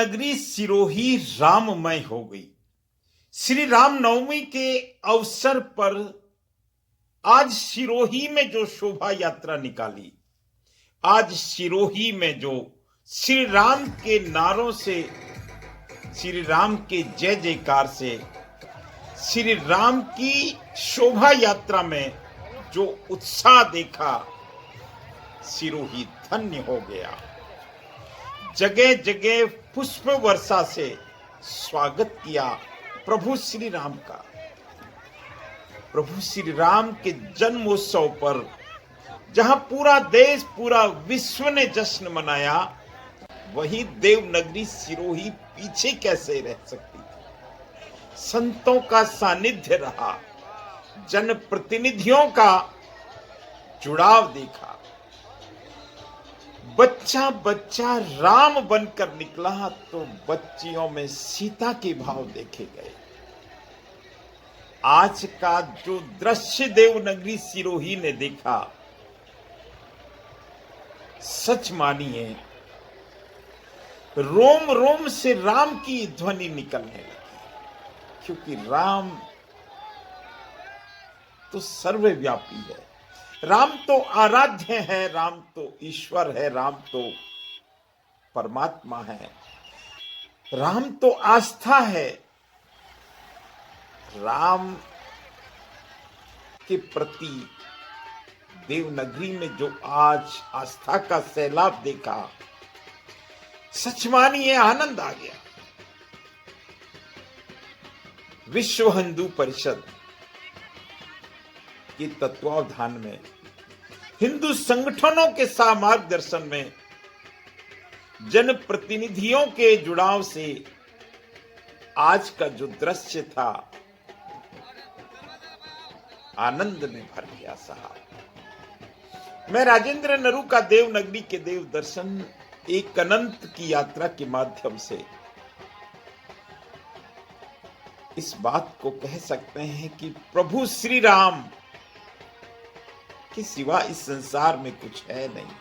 नगरी सिरोही राममय हो गई। श्री राम नवमी के अवसर पर आज सिरोही में जो शोभा यात्रा निकाली, आज सिरोही में जो श्री राम के नारों से, श्री राम के जय जयकार से, श्री राम की शोभा यात्रा में जो उत्साह देखा, सिरोही धन्य हो गया। जगह जगह पुष्प वर्षा से स्वागत किया प्रभु श्री राम का। प्रभु श्री राम के जन्मोत्सव पर जहां पूरा देश, पूरा विश्व ने जश्न मनाया, वही देवनगरी सिरोही पीछे कैसे रह सकती थी। संतों का सानिध्य रहा, जनप्रतिनिधियों का जुड़ाव देखा। बच्चा बच्चा राम बनकर निकला तो बच्चियों में सीता के भाव देखे गए। आज का जो दृश्य देवनगरी सिरोही ने देखा, सच मानिए रोम रोम से राम की ध्वनि निकलने लगी, क्योंकि राम तो सर्वव्यापी है, राम तो आराध्य है, राम तो ईश्वर है, राम तो परमात्मा है, राम तो आस्था है। राम के प्रति देवनगरी में जो आज आस्था का सैलाब देखा, सच मानिए आनंद आ गया। विश्व हिंदू परिषद के तत्वावधान में, हिंदू संगठनों के मार्गदर्शन में, जनप्रतिनिधियों के जुड़ाव से आज का जो दृश्य था, आनंद में भर गया साहब। मैं राजेंद्र नरू का देवनगरी के देव दर्शन एक अनंत की यात्रा के माध्यम से इस बात को कह सकते हैं कि प्रभु श्री राम के सिवा इस संसार में कुछ है नहीं।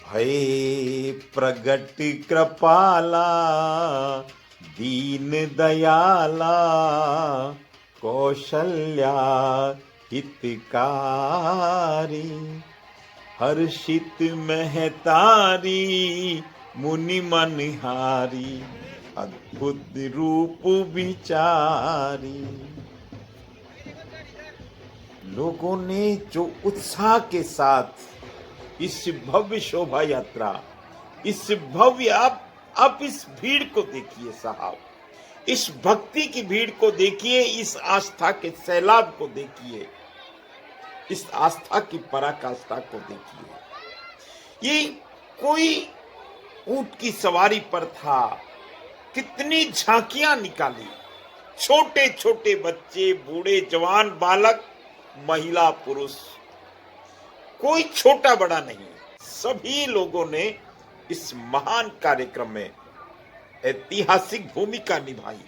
भय प्रगट कृपाला, दीन दयाला, कौशल्या हितकारी, हर्षित महतारी, मुनि मनहारी, अद्भुत रूप विचारी। लोगों ने जो उत्साह के साथ इस भव्य शोभा यात्रा, इस भव्य, आप इस भीड़ को देखिए साहब, इस भक्ति की भीड़ को देखिए, इस आस्था के सैलाब को देखिए, इस आस्था की पराकाष्ठा को देखिए। ये कोई ऊंट की सवारी पर था, कितनी झांकियां निकाली, छोटे छोटे बच्चे, बूढ़े जवान, बालक, महिला, पुरुष, कोई छोटा बड़ा नहीं, सभी लोगों ने इस महान कार्यक्रम में ऐतिहासिक भूमिका निभाई।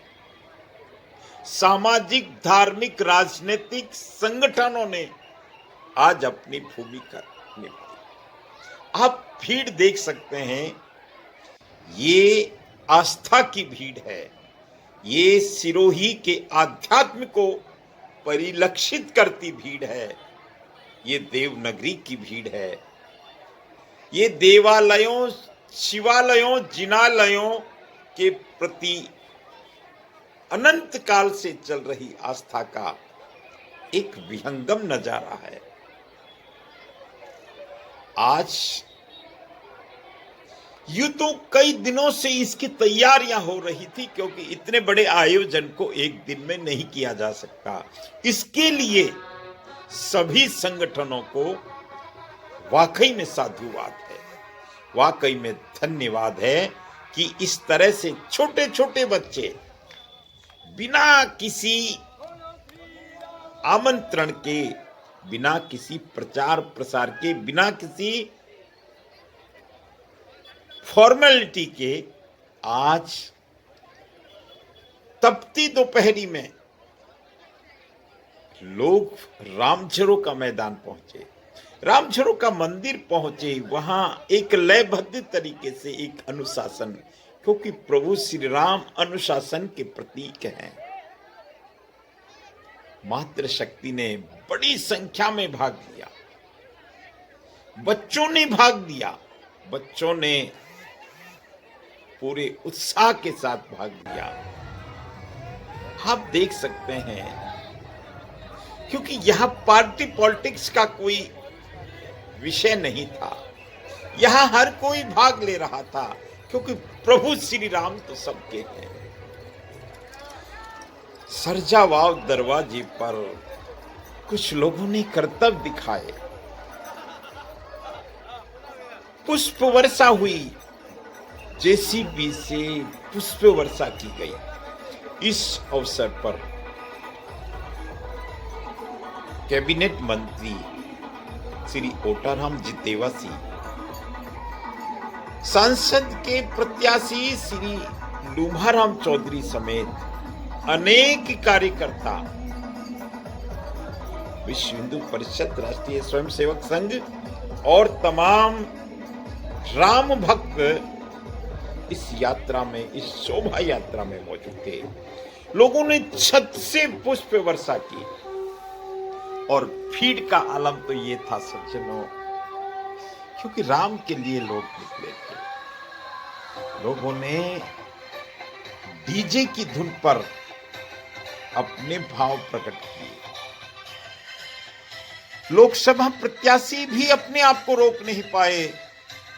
सामाजिक, धार्मिक, राजनीतिक संगठनों ने आज अपनी भूमिका निभाई। आप भीड़ देख सकते हैं, ये आस्था की भीड़ है, ये सिरोही के आध्यात्म को परिलक्षित करती भीड़ है, ये देवनगरी की भीड़ है। ये देवालयों, शिवालयों, जिनालयों के प्रति अनंत काल से चल रही आस्था का एक विहंगम नजारा है। आज यूं तो कई दिनों से इसकी तैयारियां हो रही थी, क्योंकि इतने बड़े आयोजन को एक दिन में नहीं किया जा सकता। इसके लिए सभी संगठनों को वाकई में साधुवाद है, वाकई में धन्यवाद है कि इस तरह से छोटे छोटे बच्चे बिना किसी आमंत्रण के, बिना किसी प्रचार प्रसार के, बिना किसी फॉर्मेलिटी के, आज तपती दोपहरी में लोग रामझरो का मैदान पहुंचे, रामझरो का मंदिर पहुंचे, वहां एक लयबद्ध तरीके से एक अनुशासन, क्योंकि प्रभु श्री राम अनुशासन के प्रतीक हैं। मातृशक्ति ने बड़ी संख्या में भाग लिया, बच्चों ने भाग लिया, बच्चों ने पूरे उत्साह के साथ भाग लिया। आप देख सकते हैं, क्योंकि यहां पार्टी पॉलिटिक्स का कोई विषय नहीं था, यहां हर कोई भाग ले रहा था, क्योंकि प्रभु श्री राम तो सबके हैं। सरजावाव दरवाजे पर कुछ लोगों ने कर्तव्य दिखाए, पुष्प वर्षा हुई, जेसीबी से पुष्प वर्षा की गई। इस अवसर पर कैबिनेट मंत्री श्री ओटाराम जितेवासी, सांसद के प्रत्याशी श्री लुभाराम चौधरी समेत अनेक कार्यकर्ता, विश्व हिंदू परिषद, राष्ट्रीय स्वयंसेवक संघ और तमाम राम भक्त इस यात्रा में, इस शोभा यात्रा में मौजूद थे। लोगों ने छत से पुष्प वर्षा की और भीड़ का आलम तो ये था सज्जनों, क्योंकि राम के लिए लोग निकले थे। लोगों ने डीजे की धुन पर अपने भाव प्रकट किए। लोकसभा प्रत्याशी भी अपने आप को रोक नहीं पाए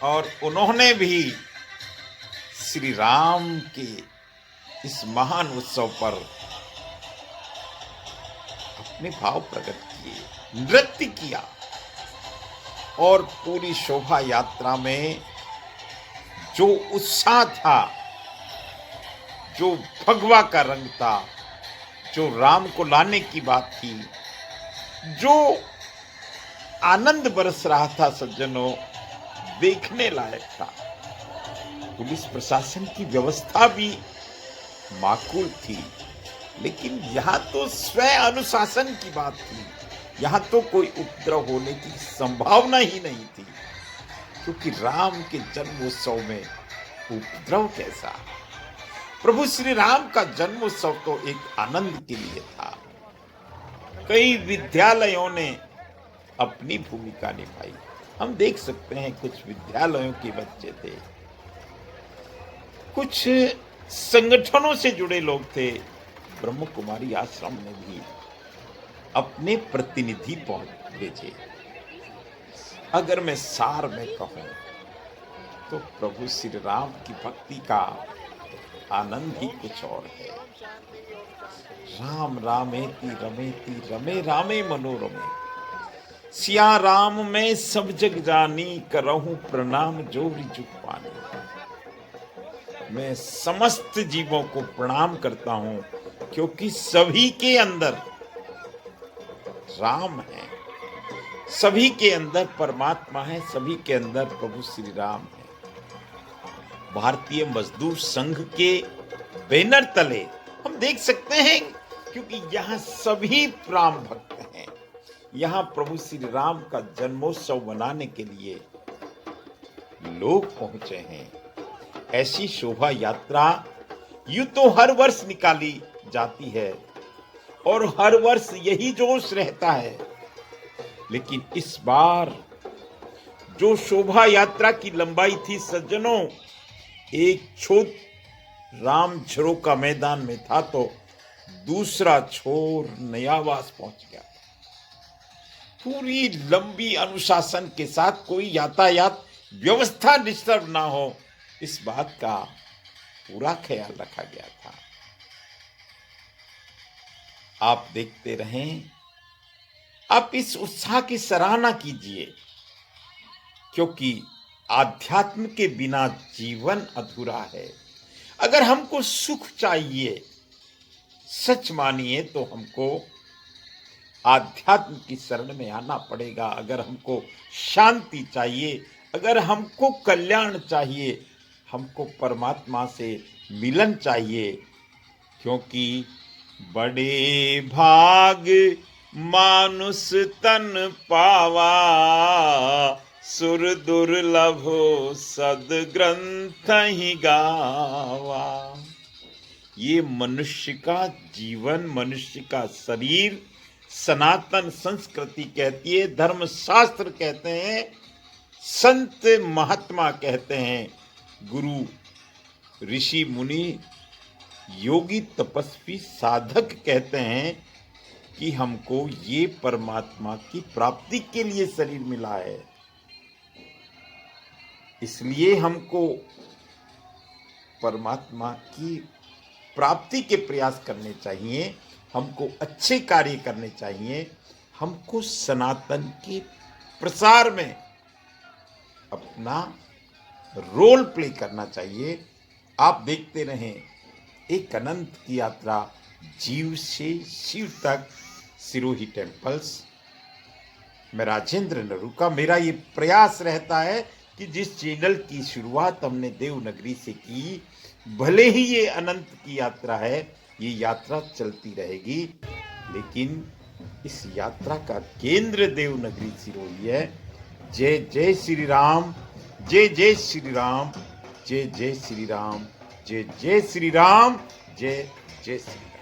और उन्होंने भी श्री राम के इस महान उत्सव पर अपने भाव प्रकट किए, नृत्य किया और पूरी शोभा यात्रा में जो उत्साह था, जो भगवा का रंग था, जो राम को लाने की बात थी, जो आनंद बरस रहा था सज्जनों, देखने लायक था। पुलिस प्रशासन की व्यवस्था भी माकूल थी, लेकिन यहां तो स्वयं अनुशासन की बात थी। यहां तो कोई उपद्रव होने की संभावना ही नहीं थी, क्योंकि राम के जन्मोत्सव में उपद्रव कैसा। प्रभु श्री राम का जन्मोत्सव तो एक आनंद के लिए था। कई विद्यालयों ने अपनी भूमिका निभाई। हम देख सकते हैं कुछ विद्यालयों के बच्चे थे, कुछ संगठनों से जुड़े लोग थे। ब्रह्म कुमारी आश्रम ने भी अपने प्रतिनिधि भेजे। अगर मैं सार में कहूं तो प्रभु श्री राम की भक्ति का आनंद ही कुछ और है। राम रामेति रमेति रमे रामे मनोरमे, सिया राम में सब जग जानी, करहूं प्रणाम जोरी जुग पानी। मैं समस्त जीवों को प्रणाम करता हूं, क्योंकि सभी के अंदर राम है, सभी के अंदर परमात्मा है, सभी के अंदर प्रभु श्री राम है। भारतीय मजदूर संघ के बैनर तले हम देख सकते हैं, क्योंकि यहाँ सभी राम भक्त हैं। यहाँ प्रभु श्री राम का जन्मोत्सव मनाने के लिए लोग पहुंचे हैं। ऐसी शोभा यात्रा यूं तो हर वर्ष निकाली जाती है और हर वर्ष यही जोश रहता है, लेकिन इस बार जो शोभा यात्रा की लंबाई थी सज्जनों, एक छोर रामझरो का मैदान में था तो दूसरा छोर नयावास पहुंच गया। पूरी लंबी अनुशासन के साथ कोई यातायात व्यवस्था डिस्टर्ब ना हो, इस बात का पूरा ख्याल रखा गया था। आप देखते रहें, आप इस उत्साह की सराहना कीजिए, क्योंकि आध्यात्म के बिना जीवन अधूरा है। अगर हमको सुख चाहिए, सच मानिए तो हमको आध्यात्म की शरण में आना पड़ेगा। अगर हमको शांति चाहिए, अगर हमको कल्याण चाहिए, हमको परमात्मा से मिलन चाहिए, क्योंकि बड़े भाग मानुष तन पावा, सुर दुर्लभो सद्ग्रंथ ही गावा। ये मनुष्य का जीवन, मनुष्य का शरीर सनातन संस्कृति कहती है, धर्म शास्त्र कहते हैं, संत महात्मा कहते हैं, गुरु ऋषि मुनि योगी तपस्वी साधक कहते हैं कि हमको ये परमात्मा की प्राप्ति के लिए शरीर मिला है, इसलिए हमको परमात्मा की प्राप्ति के प्रयास करने चाहिए, हमको अच्छे कार्य करने चाहिए, हमको सनातन के प्रसार में अपना रोल प्ले करना चाहिए। आप देखते रहें एक अनंत की यात्रा, जीव से शिव तक, सिरोही टेम्पल्स। मैं राजेंद्र नरूका, मेरा ये प्रयास रहता है कि जिस चैनल की शुरुआत हमने देवनगरी से की, भले ही ये अनंत की यात्रा है, ये यात्रा चलती रहेगी, लेकिन इस यात्रा का केंद्र देवनगरी सिरोही है। जय जय श्री राम, जय जय श्री राम, जय जय श्री राम, जय जय श्री राम, जय जय श्री राम।